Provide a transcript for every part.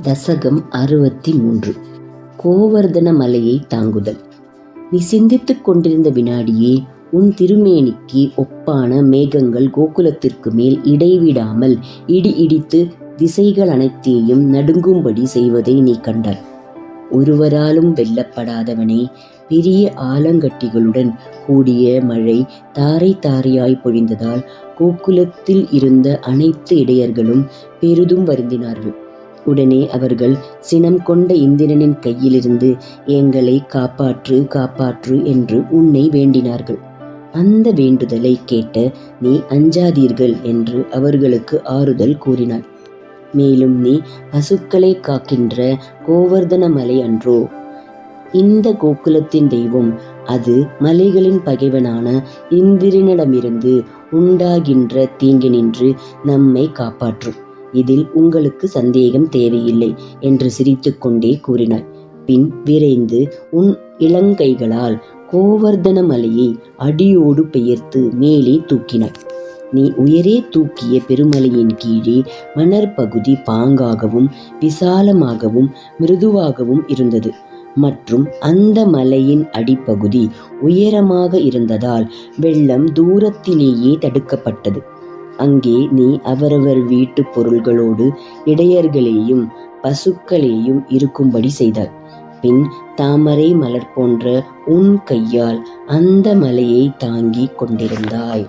தசகம் 63. கோவர்தன மலையை தாங்குதல். நீ சிந்தித்துக் கொண்டிருந்த வினாடியே உன் திருமேனிக்கு ஒப்பான மேகங்கள் கோகுலத்திற்கு மேல் இடைவிடாமல் இடி இடித்து திசைகள் அனைத்தையும் நடுங்கும்படி செய்வதை நீ கண்டாய். ஒருவராலும் வெல்லப்படாதவனே, பெரிய ஆலங்கட்டிகளுடன் கூடிய மழை தாரை தாரையாய் பொழிந்ததால் கோகுலத்தில் இருந்த அனைத்து இடையர்களும் பெரிதும் வருந்தினார்கள். உடனே அவர்கள் சினம் கொண்ட இந்திரனின் கையிலிருந்து எங்களை காப்பாற்று காப்பாற்று என்று உன்னை வேண்டினார்கள். அந்த வேண்டுதலை கேட்ட நீ அஞ்சாதீர்கள் என்று அவர்களுக்கு ஆறுதல் கூறினாய். மேலும் நீ பசுக்களை காக்கின்ற கோவர்தன மலை அன்றோ? இந்த கோகுலத்தின் தெய்வம், அது மலைகளின் பகைவனான இந்திரனிடமிருந்து உண்டாகின்ற தீங்கினின்று நம்மை காப்பாற்றும். இதில் உங்களுக்கு சந்தேகம் தேவையில்லை என்று சிரித்துக்கொண்டே கூறினாய். பின் விரைந்து உன் இளங்கைகளால் கோவர்தன மலையை அடியோடு பெயர்த்து மேலே தூக்கினாய். நீ உயரே தூக்கிய பெருமலையின் கீழே மணற்பகுதி பாங்காகவும் விசாலமாகவும் மிருதுவாகவும் இருந்தது. மற்றும் அந்த மலையின் அடிப்பகுதி உயரமாக இருந்ததால் வெள்ளம் தூரத்திலேயே தடுக்கப்பட்டது. அங்கே நீ அவரவர் வீட்டு பொருள்களோடு இடையர்களையும் பசுக்களையும் இருக்கும்படி செய்தாய். பின் தாமரை மலர் போன்ற உன் கையால் அந்த மலையை தாங்கி கொண்டிருந்தாய்.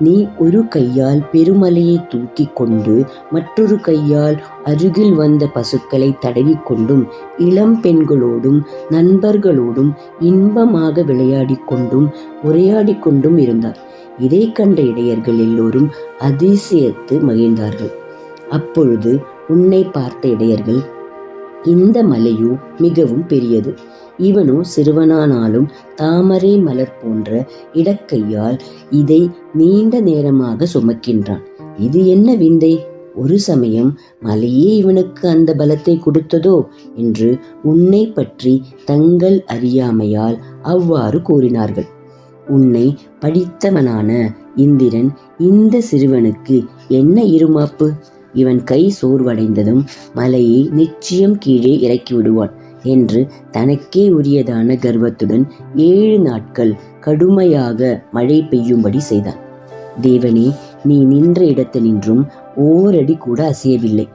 நீ ஒரு கையால் பெருமலையை தூக்கி கொண்டு மற்றொரு கையால் அருகில் வந்த பசுக்களை தடவிக்கொண்டும் இளம் பெண்களோடும் நண்பர்களோடும் இன்பமாக விளையாடி கொண்டும் உரையாடி கொண்டும் இருந்தார். இதை கண்ட இடையர்கள் எல்லோரும் அதிசயத்து மகிழ்ந்தார்கள். அப்பொழுது உன்னை பார்த்த இடையர்கள், இந்த மலையோ மிகவும் பெரியது, இவனோ சிறுவனானாலும் தாமரை மலர் போன்ற இடக்கையால் இதை நீண்ட நேரமாக சுமக்கின்றான். இது என்ன விந்தை? ஒரு சமயம் மலையே இவனுக்கு அந்த பலத்தை கொடுத்ததோ என்று உன்னை பற்றி தங்கள் அறியாமையால் அவ்வாறு கூறினார்கள். உன்னை படித்தவனான இந்திரன் இந்த சிறுவனுக்கு என்ன இருமாப்பு? இவன் கை சோர்வடைந்ததும் மலையை நிச்சயம் கீழே இறக்கி விடுவான் என்று தனக்கே உரியதான கர்வத்துடன் 7 நாட்கள் கடுமையாக மழை பெய்யும்படி செய்தான். தேவனே, நீ நின்ற இடத்தினின்றும் ஓரடி கூட அசையவில்லை.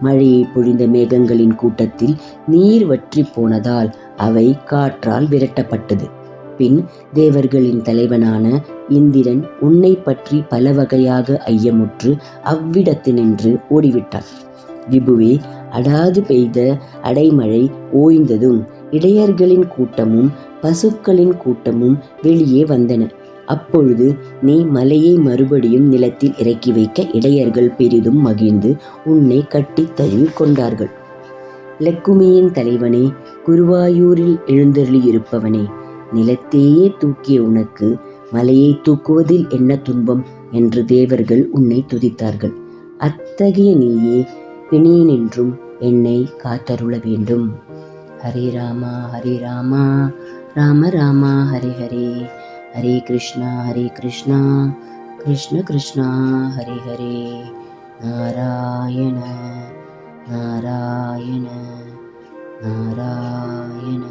மழையை பொழிந்த மேகங்களின் கூட்டத்தில் நீர் வற்றி போனதால் அவை காற்றால் விரட்டப்பட்டது. பின் தேவர்களின் தலைவனான இந்திரன் உன்னை பற்றி பல வகையாக ஐயமுற்று அவ்விடத்தினின்று ஓடிவிட்டான். விபுவே, அடாது பெய்த அடைமழை ஓய்ந்ததும் இடையர்களின் கூட்டமும் பசுக்களின் கூட்டமும் வெளியே வந்தன. அப்பொழுது நீ மலையை மறுபடியும் நிலத்தில் இறக்கி வைக்க இடையர்கள் பெரிதும் மகிழ்ந்து உன்னை கட்டி தழுவி கொண்டார்கள். லக்குமியின் தலைவனே, குருவாயூரில் எழுந்தருளியிருப்பவனே, நிலத்தையே தூக்கிய உனக்கு மலையை தூக்குவதில் என்ன துன்பம் என்று தேவர்கள் உன்னை துதித்தார்கள். அத்தகைய நீயே பிணியினின்றும் என்னை காத்தருள வேண்டும். ஹரே ராமா ஹரே ராமா ராம ராமா ஹரே ஹரே, ஹரே கிருஷ்ணா கிருஷ்ண கிருஷ்ணா ஹரே ஹரே, நாராயண நாராயண நாராயண.